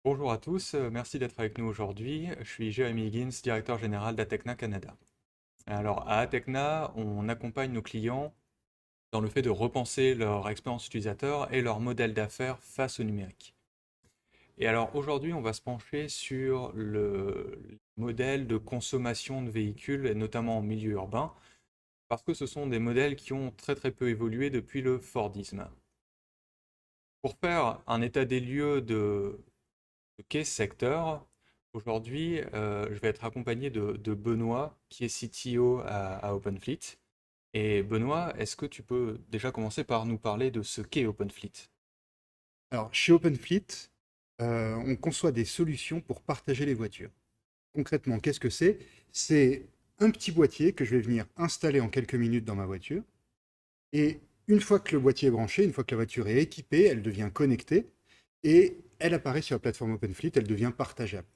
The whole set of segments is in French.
Bonjour à tous, merci d'être avec nous aujourd'hui. Je suis Jérémy Higgins, directeur général d'Atecna Canada. Alors, à Atecna, on accompagne nos clients dans le fait de repenser leur expérience utilisateur et leur modèle d'affaires face au numérique. Et alors, aujourd'hui, on va se pencher sur le modèle de consommation de véhicules, et notamment en milieu urbain, parce que ce sont des modèles qui ont très très peu évolué depuis le Fordisme. Pour faire un état des lieux de qu'est ce secteur. Aujourd'hui, je vais être accompagné de Benoît, qui est CTO à OpenFleet. Et Benoît, est-ce que tu peux déjà commencer par nous parler de ce qu'est OpenFleet? Alors, chez OpenFleet, on conçoit des solutions pour partager les voitures. Concrètement, qu'est-ce que c'est? C'est un petit boîtier que je vais venir installer en quelques minutes dans ma voiture. Et une fois que le boîtier est branché, une fois que la voiture est équipée, elle devient connectée et elle apparaît sur la plateforme OpenFleet, elle devient partageable.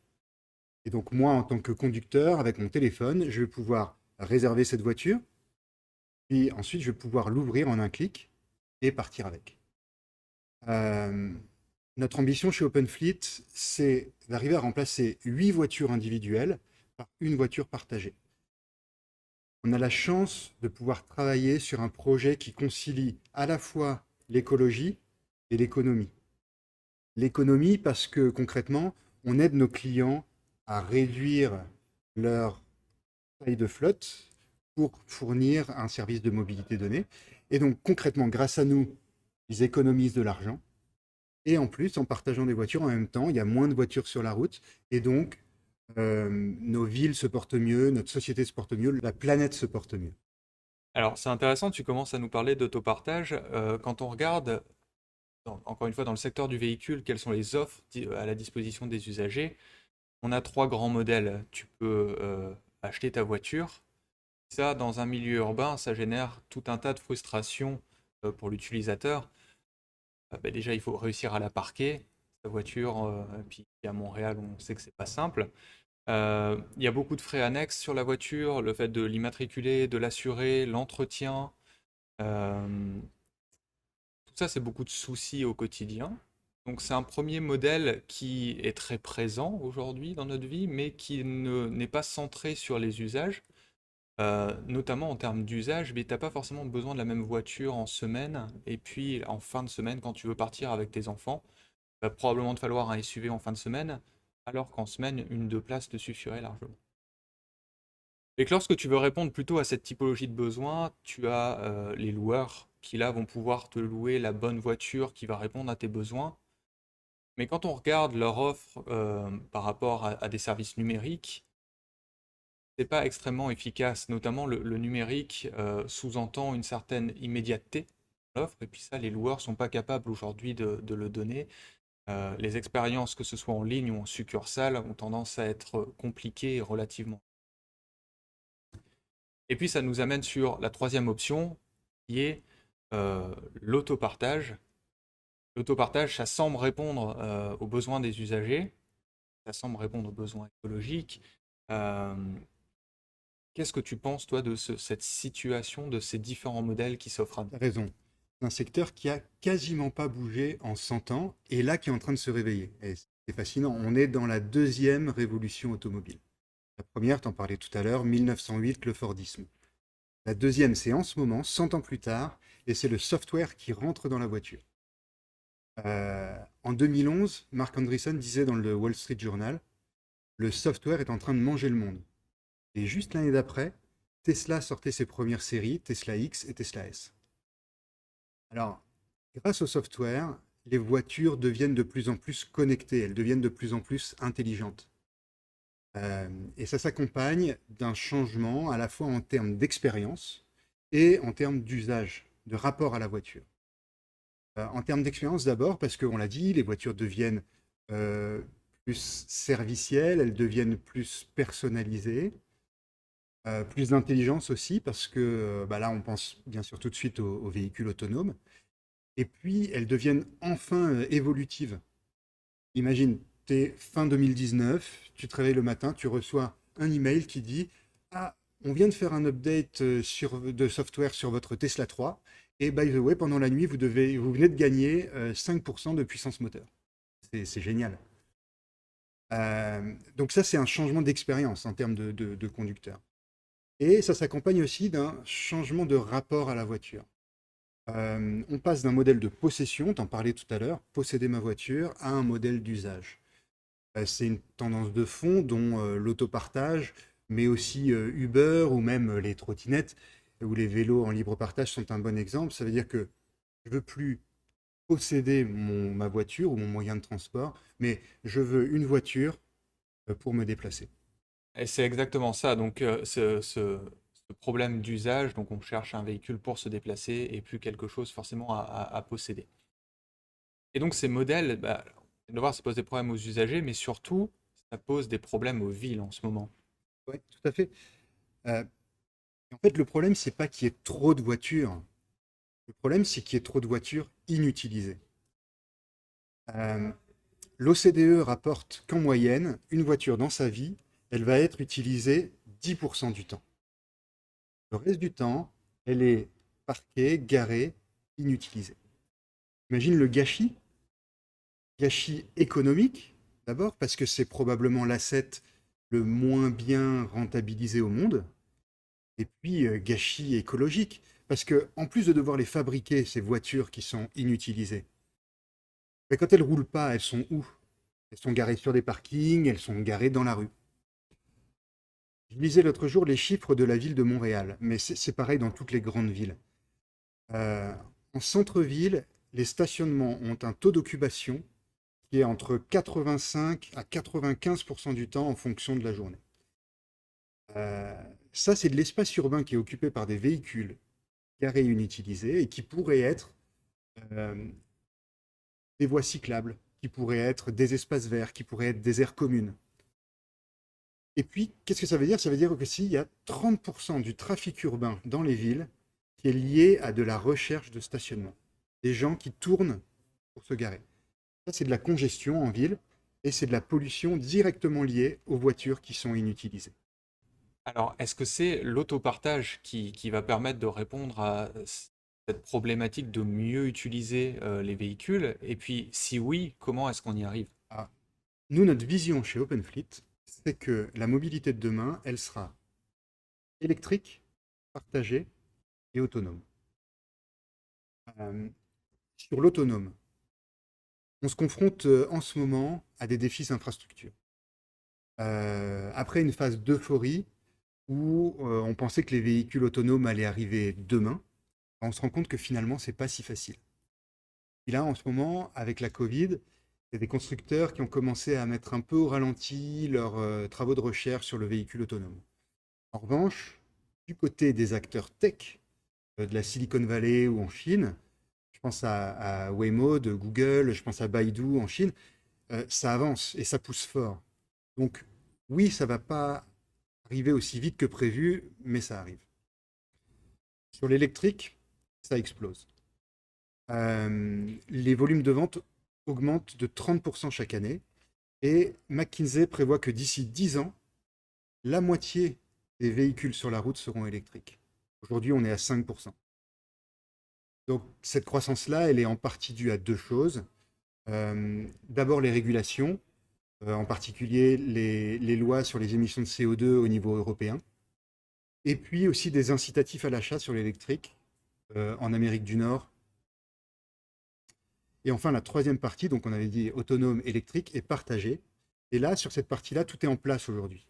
Et donc moi, en tant que conducteur, avec mon téléphone, je vais pouvoir réserver cette voiture, puis ensuite je vais pouvoir l'ouvrir en un clic et partir avec. Euh, Notre ambition chez OpenFleet, c'est d'arriver à remplacer 8 voitures individuelles par une voiture partagée. On a la chance de pouvoir travailler sur un projet qui concilie à la fois l'écologie et l'économie. L'économie parce que concrètement, on aide nos clients à réduire leur taille de flotte pour fournir un service de mobilité donnée. Et donc concrètement, grâce à nous, ils économisent de l'argent. Et en plus, en partageant des voitures en même temps, il y a moins de voitures sur la route. Et donc, nos villes se portent mieux, notre société se porte mieux, la planète se porte mieux. Alors, c'est intéressant, tu commences à nous parler d'autopartage. Quand on regarde, encore une fois, dans le secteur du véhicule, quelles sont les offres à la disposition des usagers, on a trois grands modèles. Tu peux acheter ta voiture. Ça, dans un milieu urbain, ça génère tout un tas de frustrations pour l'utilisateur. Bah, déjà, il faut réussir à la parquer, sa voiture. Puis à Montréal, on sait que c'est pas simple. Il y a beaucoup de frais annexes sur la voiture, le fait de l'immatriculer, de l'assurer, l'entretien. euh, Tout ça, c'est beaucoup de soucis au quotidien. Donc c'est un premier modèle qui est très présent aujourd'hui dans notre vie, mais qui n'est pas centré sur les usages. Notamment en termes d'usage, mais t'as pas forcément besoin de la même voiture en semaine, et puis en fin de semaine, quand tu veux partir avec tes enfants, va probablement te falloir un SUV en fin de semaine, alors qu'en semaine, une deux places te suffirait largement. Et que lorsque tu veux répondre plutôt à cette typologie de besoin, tu as les loueurs qui là vont pouvoir te louer la bonne voiture qui va répondre à tes besoins. Mais quand on regarde leur offre par rapport à des services numériques, c'est pas extrêmement efficace. Notamment le numérique sous-entend une certaine immédiateté dans l'offre, et puis ça, les loueurs sont pas capables aujourd'hui de le donner. Les expériences, que ce soit en ligne ou en succursale, ont tendance à être compliquées et relativement. Et puis ça nous amène sur la troisième option, qui est l'autopartage. L'autopartage, ça semble répondre aux besoins des usagers, ça semble répondre aux besoins écologiques. Euh, Qu'est-ce que tu penses, toi, de cette situation, de ces différents modèles qui s'offrent à nous? Tu as raison. C'est un secteur qui a quasiment pas bougé en 100 ans et là qui est en train de se réveiller. Et c'est fascinant. On est dans la deuxième révolution automobile. La première, t'en parlais tout à l'heure, 1908, le Fordisme. La deuxième, c'est en ce moment, 100 ans plus tard, et c'est le software qui rentre dans la voiture. En 2011, Mark Andreessen disait dans le Wall Street Journal, le software est en train de manger le monde. Et juste l'année d'après, Tesla sortait ses premières séries, Tesla X et Tesla S. Alors, grâce au software, les voitures deviennent de plus en plus connectées, elles deviennent de plus en plus intelligentes. Et ça s'accompagne d'un changement à la fois en termes d'expérience et en termes d'usage, de rapport à la voiture. En termes d'expérience d'abord, parce qu'on l'a dit, les voitures deviennent euh, plus servicielles, elles deviennent plus personnalisées, plus d'intelligence aussi, parce que bah là, on pense bien sûr tout de suite aux véhicules autonomes. Et puis, elles deviennent enfin évolutives. Imagine, tu es fin 2019, tu te réveilles le matin, tu reçois un email qui dit ah, on vient de faire un update de software sur votre Tesla 3. Et by the way, pendant la nuit, vous venez de gagner 5% de puissance moteur. C'est génial. Donc ça, c'est un changement d'expérience en termes de conducteur. Et ça s'accompagne aussi d'un changement de rapport à la voiture. On passe d'un modèle de possession, t'en parlais tout à l'heure, posséder ma voiture, à un modèle d'usage. C'est une tendance de fond dont l'autopartage, mais aussi Uber ou même les trottinettes ou les vélos en libre partage sont un bon exemple. Ça veut dire que je veux plus posséder ma voiture ou mon moyen de transport, mais je veux une voiture pour me déplacer. Et c'est exactement ça. Donc, ce problème d'usage, donc on cherche un véhicule pour se déplacer et plus quelque chose forcément à posséder. Et donc, ces modèles, bah, on va voir, ça pose des problèmes aux usagers, mais surtout, ça pose des problèmes aux villes en ce moment. Oui, tout à fait. Euh, En fait, le problème, c'est pas qu'il y ait trop de voitures. Le problème, c'est qu'il y ait trop de voitures inutilisées. Euh, L'OCDE rapporte qu'en moyenne, une voiture dans sa vie, elle va être utilisée 10% du temps. Le reste du temps, elle est parquée, garée, inutilisée. Imagine le gâchis. Gâchis économique, d'abord, parce que c'est probablement l'asset le moins bien rentabilisé au monde. Et puis, gâchis écologique, parce que en plus de devoir les fabriquer, ces voitures qui sont inutilisées, mais quand elles roulent pas, elles sont où? Elles sont garées sur des parkings, elles sont garées dans la rue. Je lisais l'autre jour les chiffres de la ville de Montréal, mais c'est pareil dans toutes les grandes villes. Euh, En centre-ville, les stationnements ont un taux d'occupation qui est entre 85 à 95% du temps en fonction de la journée. Euh, Ça, c'est de l'espace urbain qui est occupé par des véhicules garés inutilisés et qui pourraient être euh, des voies cyclables, qui pourraient être des espaces verts, qui pourraient être des aires communes. Et puis, qu'est-ce que ça veut dire? Ça veut dire que s'il y a 30% du trafic urbain dans les villes qui est lié à de la recherche de stationnement, des gens qui tournent pour se garer. Ça, c'est de la congestion en ville et c'est de la pollution directement liée aux voitures qui sont inutilisées. Alors, est-ce que c'est l'autopartage qui va permettre de répondre à cette problématique de mieux utiliser les véhicules? Et puis, si oui, comment est-ce qu'on y arrive? Ah, nous, notre vision chez OpenFleet, c'est que la mobilité de demain, elle sera électrique, partagée et autonome. Euh, sur l'autonome, on se confronte en ce moment à des défis d'infrastructure. Après une phase d'euphorie où on pensait que les véhicules autonomes allaient arriver demain, on se rend compte que finalement, c'est pas si facile. Et là, en ce moment, avec la Covid, il y a des constructeurs qui ont commencé à mettre un peu au ralenti leurs travaux de recherche sur le véhicule autonome. En revanche, du côté des acteurs tech, de la Silicon Valley ou en Chine, je pense à Waymo de Google, je pense à Baidu en Chine, ça avance et ça pousse fort. Donc oui, ça va pas arriver aussi vite que prévu, mais ça arrive. Sur l'électrique, ça explose. Les volumes de vente augmentent de 30% chaque année et McKinsey prévoit que d'ici 10 ans, la moitié des véhicules sur la route seront électriques. Aujourd'hui, on est à 5%. Donc cette croissance-là, elle est en partie due à deux choses. D'abord les régulations, en particulier les lois sur les émissions de CO2 au niveau européen, et puis aussi des incitatifs à l'achat sur l'électrique en Amérique du Nord. Et enfin, la troisième partie, donc on avait dit autonome, électrique et partagée. Et là, sur cette partie-là, tout est en place aujourd'hui.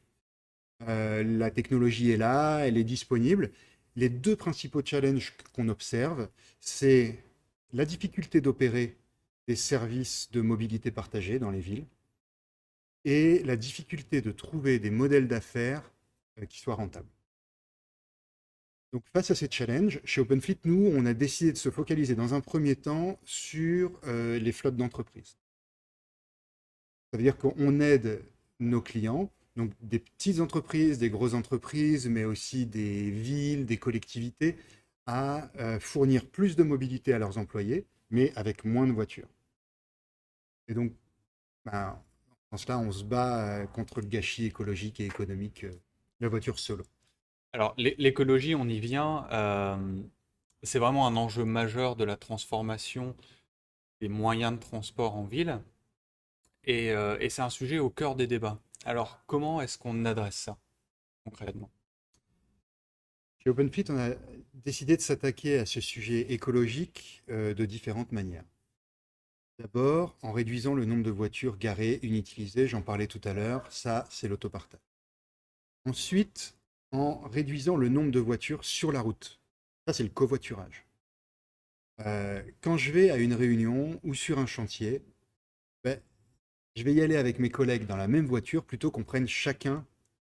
La technologie est là, elle est disponible. Les deux principaux challenges qu'on observe, c'est la difficulté d'opérer des services de mobilité partagée dans les villes et la difficulté de trouver des modèles d'affaires qui soient rentables. Donc face à ces challenges, chez OpenFleet, nous, on a décidé de se focaliser dans un premier temps sur les flottes d'entreprises. Ça veut dire qu'on aide nos clients, donc des petites entreprises, des grosses entreprises, mais aussi des villes, des collectivités, à fournir plus de mobilité à leurs employés, mais avec moins de voitures. Et donc, ben, dans cela, on se bat contre le gâchis écologique et économique de la voiture solo. Alors, l'écologie, on y vient. C'est vraiment un enjeu majeur de la transformation des moyens de transport en ville. et c'est un sujet au cœur des débats. Alors, comment est-ce qu'on adresse ça concrètement? Chez OpenFit, on a décidé de s'attaquer à ce sujet écologique de différentes manières. D'abord, en réduisant le nombre de voitures garées, inutilisées, j'en parlais tout à l'heure, ça c'est l'autopartage. Ensuite, en réduisant le nombre de voitures sur la route. Ça c'est le covoiturage. Quand je vais à une réunion ou sur un chantier, ben, je vais y aller avec mes collègues dans la même voiture plutôt qu'on prenne chacun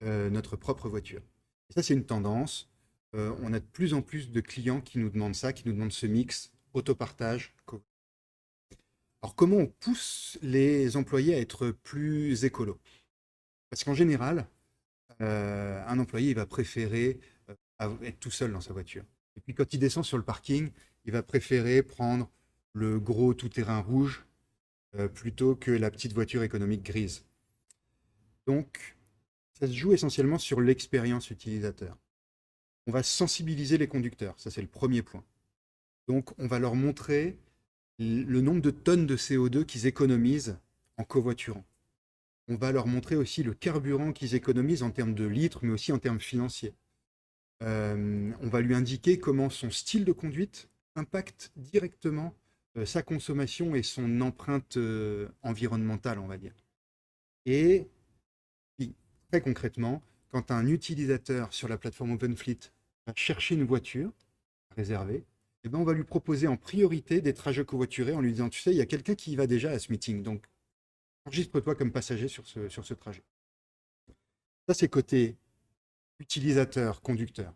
notre propre voiture. Et ça c'est une tendance. On a de plus en plus de clients qui nous demandent ça, qui nous demandent ce mix autopartage. Alors comment on pousse les employés à être plus écolos? Parce qu'en général, un employé il va préférer être tout seul dans sa voiture. Et puis quand il descend sur le parking, il va préférer prendre le gros tout-terrain rouge plutôt que la petite voiture économique grise. Donc, ça se joue essentiellement sur l'expérience utilisateur. On va sensibiliser les conducteurs, ça c'est le premier point. Donc, on va leur montrer le nombre de tonnes de CO2 qu'ils économisent en covoiturant. On va leur montrer aussi le carburant qu'ils économisent en termes de litres, mais aussi en termes financiers. On va lui indiquer comment son style de conduite impacte directement sa consommation et son empreinte environnementale, on va dire. Et puis, très concrètement, quand un utilisateur sur la plateforme OpenFleet va chercher une voiture réservée, eh ben on va lui proposer en priorité des trajets covoiturés en lui disant, tu sais, il y a quelqu'un qui y va déjà à ce meeting, donc enregistre-toi comme passager sur ce trajet. Ça, c'est côté utilisateur, conducteur.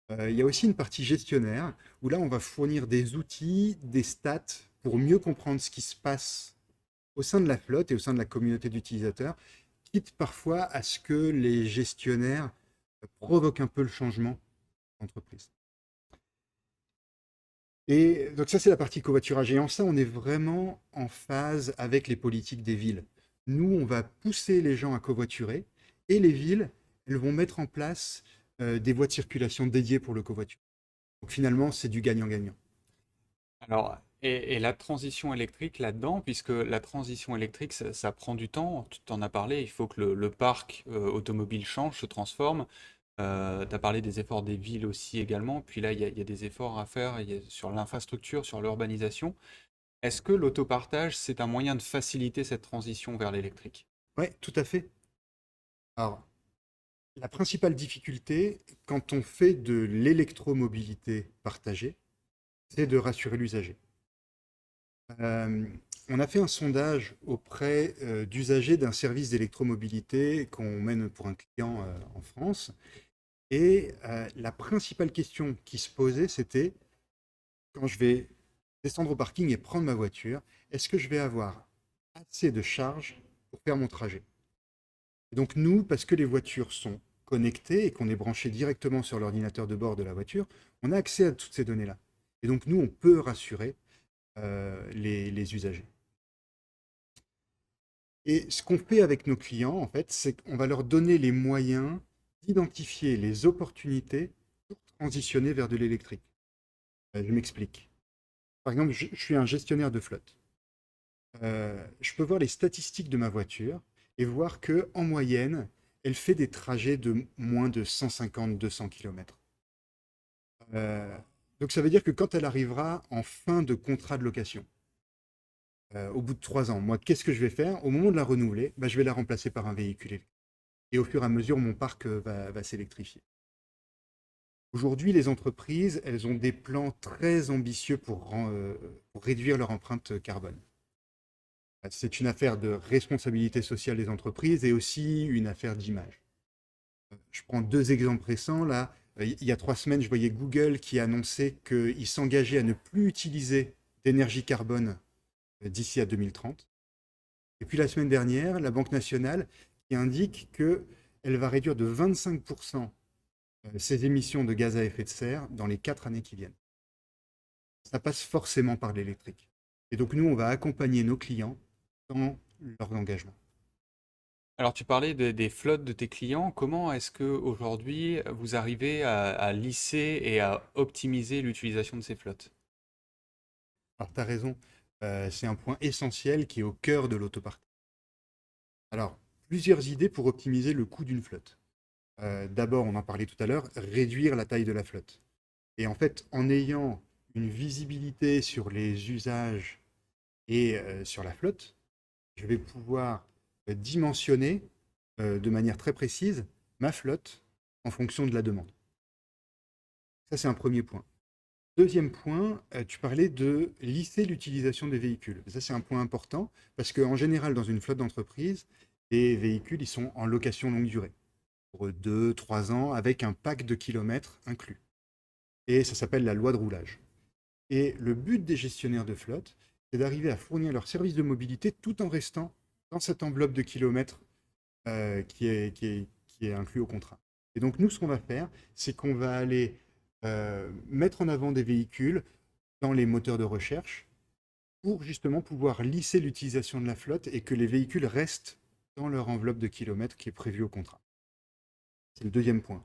Il y a aussi une partie gestionnaire, où là, on va fournir des outils, des stats, pour mieux comprendre ce qui se passe au sein de la flotte et au sein de la communauté d'utilisateurs, quitte parfois à ce que les gestionnaires provoquent un peu le changement d'entreprise. Et donc ça, c'est la partie covoiturage. Et en ça, on est vraiment en phase avec les politiques des villes. Nous, on va pousser les gens à covoiturer et les villes, elles vont mettre en place des voies de circulation dédiées pour le covoiturage. Donc finalement, c'est du gagnant-gagnant. Alors, et la transition électrique là-dedans, puisque la transition électrique, ça prend du temps, tu t'en as parlé, il faut que le parc automobile change, se transforme. Tu as parlé des efforts des villes aussi également, puis là, il y a des efforts à faire sur l'infrastructure, sur l'urbanisation. Est-ce que l'autopartage, c'est un moyen de faciliter cette transition vers l'électrique? Oui, tout à fait. Alors, la principale difficulté, quand on fait de l'électromobilité partagée, c'est de rassurer l'usager. Euh, on a fait un sondage auprès d'usagers d'un service d'électromobilité qu'on mène pour un client en France. Et la principale question qui se posait, c'était quand je vais descendre au parking et prendre ma voiture, est-ce que je vais avoir assez de charge pour faire mon trajet? Et donc nous, parce que les voitures sont connectées et qu'on est branché directement sur l'ordinateur de bord de la voiture, on a accès à toutes ces données-là. Et donc nous, on peut rassurer les usagers. Et ce qu'on fait avec nos clients, en fait, c'est qu'on va leur donner les moyens d'identifier les opportunités pour transitionner vers de l'électrique. Je m'explique. Par exemple, je suis un gestionnaire de flotte. Je peux voir les statistiques de ma voiture et voir que en moyenne, elle fait des trajets de moins de 150-200 km. Donc ça veut dire que quand elle arrivera en fin de contrat de location, au bout de 3 ans, moi, qu'est-ce que je vais faire? Au moment de la renouveler, bah, je vais la remplacer par un véhicule électrique. Et au fur et à mesure, mon parc va s'électrifier. Aujourd'hui, les entreprises, elles ont des plans très ambitieux pour réduire leur empreinte carbone. C'est une affaire de responsabilité sociale des entreprises et aussi une affaire d'image. Je prends 2 exemples récents. Là, il y a 3 semaines, je voyais Google qui annonçait qu'il s'engageait à ne plus utiliser d'énergie carbone d'ici à 2030. Et puis la semaine dernière, la Banque nationale qui indique qu'elle va réduire de 25% ses émissions de gaz à effet de serre dans les 4 années qui viennent. Ça passe forcément par l'électrique. Et donc nous, on va accompagner nos clients dans leur engagement. Alors, tu parlais des flottes de tes clients. Comment est-ce que aujourd'hui vous arrivez à lisser et à optimiser l'utilisation de ces flottes? Alors tu as raison, c'est un point essentiel qui est au cœur de l'autopartage. Alors, plusieurs idées pour optimiser le coût d'une flotte. D'abord, on en parlait tout à l'heure, réduire la taille de la flotte. Et en fait, en ayant une visibilité sur les usages et sur la flotte, je vais pouvoir dimensionner de manière très précise ma flotte en fonction de la demande. Ça, c'est un premier point. Deuxième point, tu parlais de lisser l'utilisation des véhicules. Ça, c'est un point important parce qu'en général, dans une flotte d'entreprise, les véhicules, ils sont en location longue durée, pour 2, 3 ans, avec un pack de kilomètres inclus. Et ça s'appelle la loi de roulage. Et le but des gestionnaires de flotte, c'est d'arriver à fournir leur service de mobilité tout en restant dans cette enveloppe de kilomètres qui est inclus au contrat. Et donc nous, ce qu'on va faire, c'est qu'on va aller mettre en avant des véhicules dans les moteurs de recherche pour justement pouvoir lisser l'utilisation de la flotte et que les véhicules restent dans leur enveloppe de kilomètres qui est prévue au contrat. C'est le deuxième point.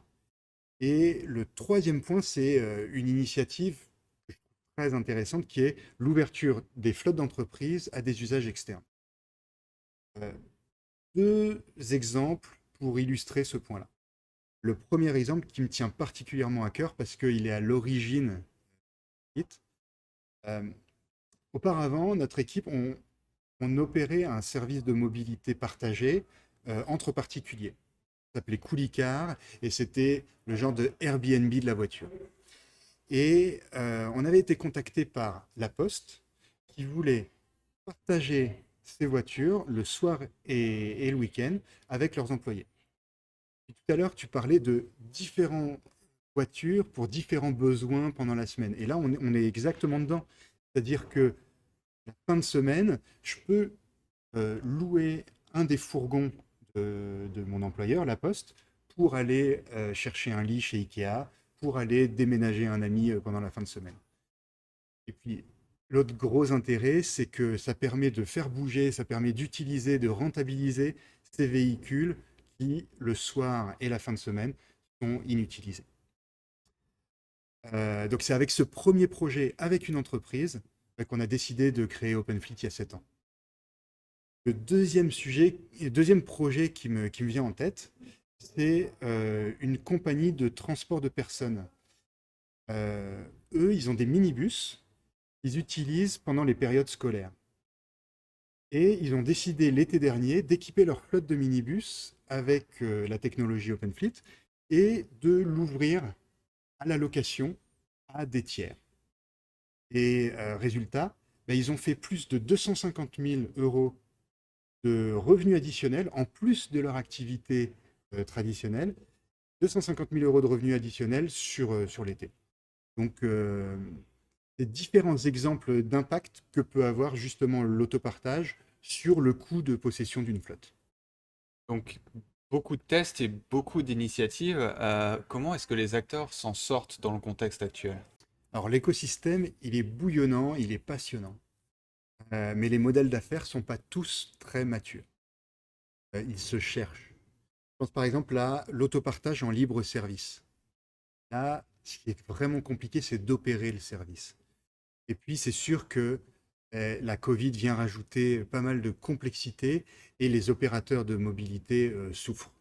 Et le troisième point, c'est une initiative très intéressante qui est l'ouverture des flottes d'entreprise à des usages externes. Euh, Deux exemples pour illustrer ce point-là. Le premier exemple qui me tient particulièrement à cœur parce qu'il est à l'origine. Euh, Auparavant, notre équipe, on opérait un service de mobilité partagé entre particuliers. Ça s'appelait Coulicar et c'était le genre de Airbnb de la voiture. Et on avait été contacté par La Poste qui voulait partager ces voitures le soir et le week-end avec leurs employés. Et tout à l'heure, tu parlais de différentes voitures pour différents besoins pendant la semaine. Et là, on est exactement dedans. C'est-à-dire que la fin de semaine, je peux louer un des fourgons de mon employeur, La Poste, pour aller chercher un lit chez Ikea, pour aller déménager un ami pendant la fin de semaine. Et puis, l'autre gros intérêt, c'est que ça permet de faire bouger, ça permet d'utiliser, de rentabiliser ces véhicules qui, le soir et la fin de semaine, sont inutilisés. Donc c'est avec ce premier projet, avec une entreprise, qu'on a décidé de créer OpenFleet il y a 7 ans. Le deuxième projet qui me vient en tête, c'est une compagnie de transport de personnes. Eux, ils ont des minibus qu'ils utilisent pendant les périodes scolaires. Et ils ont décidé l'été dernier d'équiper leur flotte de minibus avec la technologie OpenFleet et de l'ouvrir à la location à des tiers. Et résultat, ben, ils ont fait plus de 250 000 euros de revenus additionnels en plus de leur activité traditionnelle, 250 000 euros de revenus additionnels sur l'été. Donc, c'est différents exemples d'impact que peut avoir justement l'autopartage sur le coût de possession d'une flotte. Donc, beaucoup de tests et beaucoup d'initiatives. Comment est-ce que les acteurs s'en sortent dans le contexte actuel? Alors, l'écosystème, il est bouillonnant, il est passionnant, mais les modèles d'affaires ne sont pas tous très matures. Ils se cherchent. Je pense par exemple à l'autopartage en libre service. Là, ce qui est vraiment compliqué, c'est d'opérer le service. Et puis, c'est sûr que la Covid vient rajouter pas mal de complexité et les opérateurs de mobilité souffrent.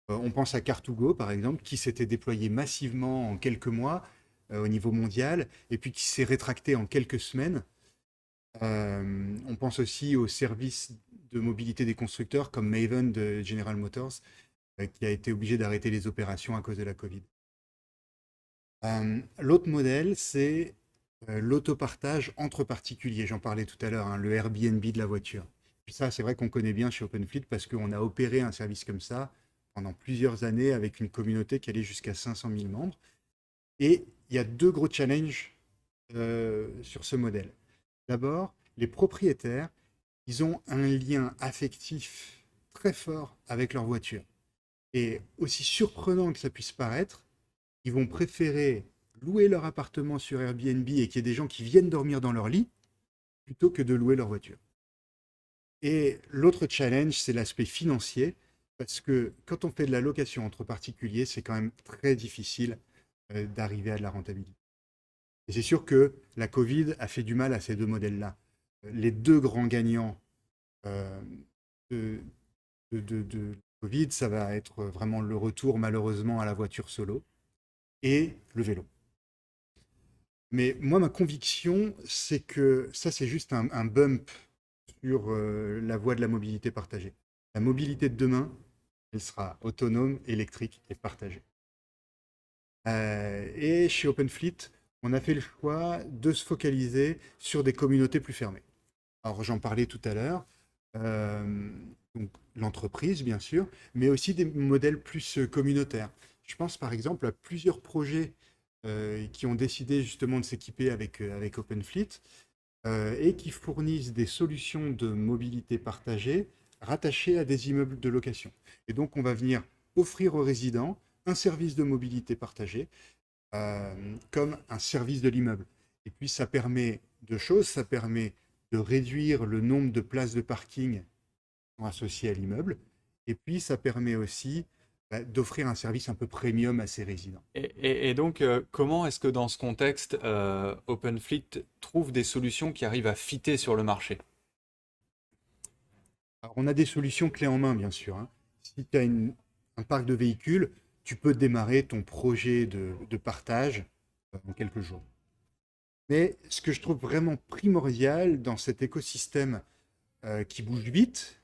On pense à Car2Go, par exemple, qui s'était déployé massivement en quelques mois au niveau mondial et puis qui s'est rétracté en quelques semaines. On pense aussi aux services de mobilité des constructeurs comme Maven de General Motors, qui a été obligé d'arrêter les opérations à cause de la Covid. L'autre modèle, c'est l'autopartage entre particuliers. J'en parlais tout à l'heure, hein, le Airbnb de la voiture. Puis ça, c'est vrai qu'on connaît bien chez OpenFleet parce qu'on a opéré un service comme ça pendant plusieurs années avec une communauté qui allait jusqu'à 500 000 membres. Et il y a deux gros challenges sur ce modèle. D'abord, les propriétaires, ils ont un lien affectif très fort avec leur voiture. Et aussi surprenant que ça puisse paraître, ils vont préférer louer leur appartement sur Airbnb et qu'il y ait des gens qui viennent dormir dans leur lit plutôt que de louer leur voiture. Et l'autre challenge, c'est l'aspect financier, parce que quand on fait de la location entre particuliers, c'est quand même très difficile d'arriver à de la rentabilité. Et c'est sûr que la Covid a fait du mal à ces deux modèles-là. Les deux grands gagnants, euh, de, de Covid, ça va être vraiment le retour malheureusement à la voiture solo et le vélo. Mais moi, ma conviction, c'est que ça, c'est juste un bump sur la voie de la mobilité partagée. La mobilité de demain, elle sera autonome, électrique et partagée. Et chez OpenFleet, on a fait le choix de se focaliser sur des communautés plus fermées. Alors, j'en parlais tout à l'heure, euh, donc l'entreprise, bien sûr, mais aussi des modèles plus communautaires. Je pense par exemple à plusieurs projets qui ont décidé justement de s'équiper avec OpenFleet et qui fournissent des solutions de mobilité partagée rattachées à des immeubles de location. Et donc, on va venir offrir aux résidents un service de mobilité partagée comme un service de l'immeuble. Et puis, ça permet deux choses. Ça permet de réduire le nombre de places de parking associées à l'immeuble. Et puis, ça permet aussi d'offrir un service un peu premium à ses résidents. Et donc, comment est-ce que dans ce contexte, OpenFleet trouve des solutions qui arrivent à fitter sur le marché? Alors, on a des solutions clés en main, bien sûr, hein. Si tu as un parc de véhicules, tu peux démarrer ton projet de partage en quelques jours. Mais ce que je trouve vraiment primordial dans cet écosystème qui bouge vite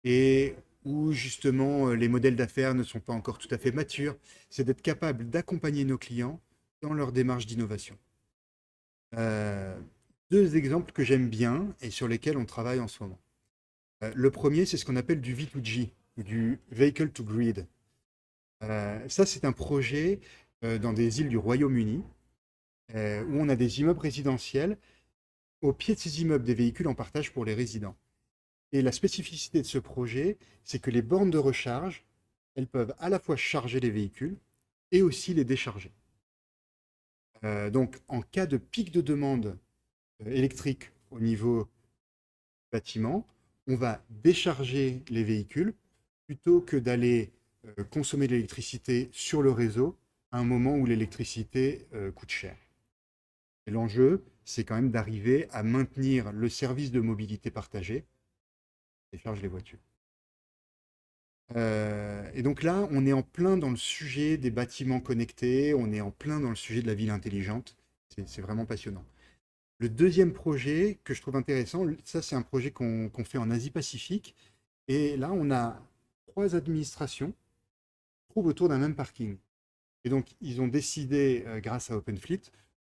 et où justement les modèles d'affaires ne sont pas encore tout à fait matures, c'est d'être capable d'accompagner nos clients dans leur démarche d'innovation. Euh, Deux exemples que j'aime bien et sur lesquels on travaille en ce moment. Le premier, c'est ce qu'on appelle du V2G, ou du Vehicle to Grid. Ça, c'est un projet dans des îles du Royaume-Uni où on a des immeubles résidentiels. Au pied de ces immeubles, des véhicules en partage pour les résidents. Et la spécificité de ce projet, c'est que les bornes de recharge, elles peuvent à la fois charger les véhicules et aussi les décharger. Donc, en cas de pic de demande électrique au niveau du bâtiment, on va décharger les véhicules plutôt que d'aller consommer de l'électricité sur le réseau à un moment où l'électricité coûte cher. Et l'enjeu, c'est quand même d'arriver à maintenir le service de mobilité partagée et charge les voitures. Et donc là, on est en plein dans le sujet des bâtiments connectés, on est en plein dans le sujet de la ville intelligente. C'est vraiment passionnant. Le deuxième projet que je trouve intéressant, ça c'est un projet qu'on fait en Asie-Pacifique. Et là, on a trois administrations qui se trouvent autour d'un même parking. Et donc, ils ont décidé, grâce à OpenFleet,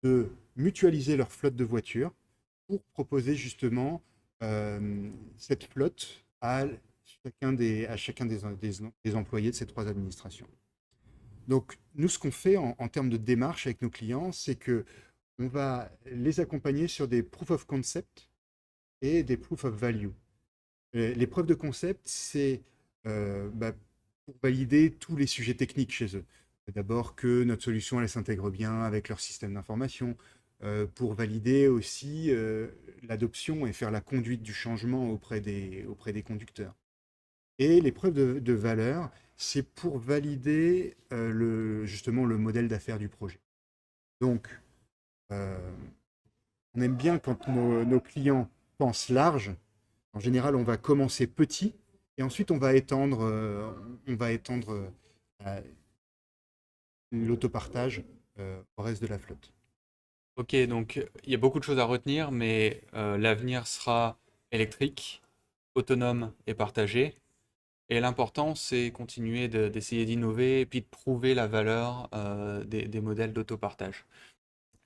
de mutualiser leur flotte de voitures pour proposer justement cette flotte à chacun des employés de ces trois administrations. Donc, nous, ce qu'on fait en termes de démarche avec nos clients, c'est que on va les accompagner sur des proof of concept et des proof of value. Les preuves de concept, c'est pour valider tous les sujets techniques chez eux. D'abord que notre solution, elle s'intègre bien avec leur système d'information, pour valider aussi l'adoption et faire la conduite du changement auprès des conducteurs. Et l'épreuve de valeur, c'est pour valider justement le modèle d'affaires du projet. Donc, euh, on aime bien quand nos clients pensent large. En général, on va commencer petit et ensuite on va étendre l'autopartage au reste de la flotte. Ok, donc il y a beaucoup de choses à retenir, mais l'avenir sera électrique, autonome et partagé. Et l'important, c'est continuer d'essayer d'innover et puis de prouver la valeur des modèles d'autopartage.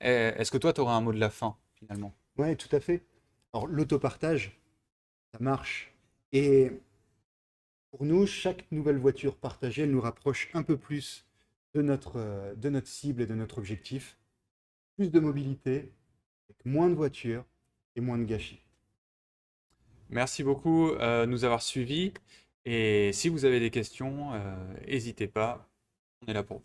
Est-ce que toi, tu auras un mot de la fin, finalement? Ouais, tout à fait. Alors, l'autopartage, ça marche. Et pour nous, chaque nouvelle voiture partagée, elle nous rapproche un peu plus de notre cible et de notre objectif. Plus de mobilité, avec moins de voitures et moins de gâchis. Merci beaucoup de nous avoir suivis. Et si vous avez des questions, n'hésitez pas, on est là pour vous.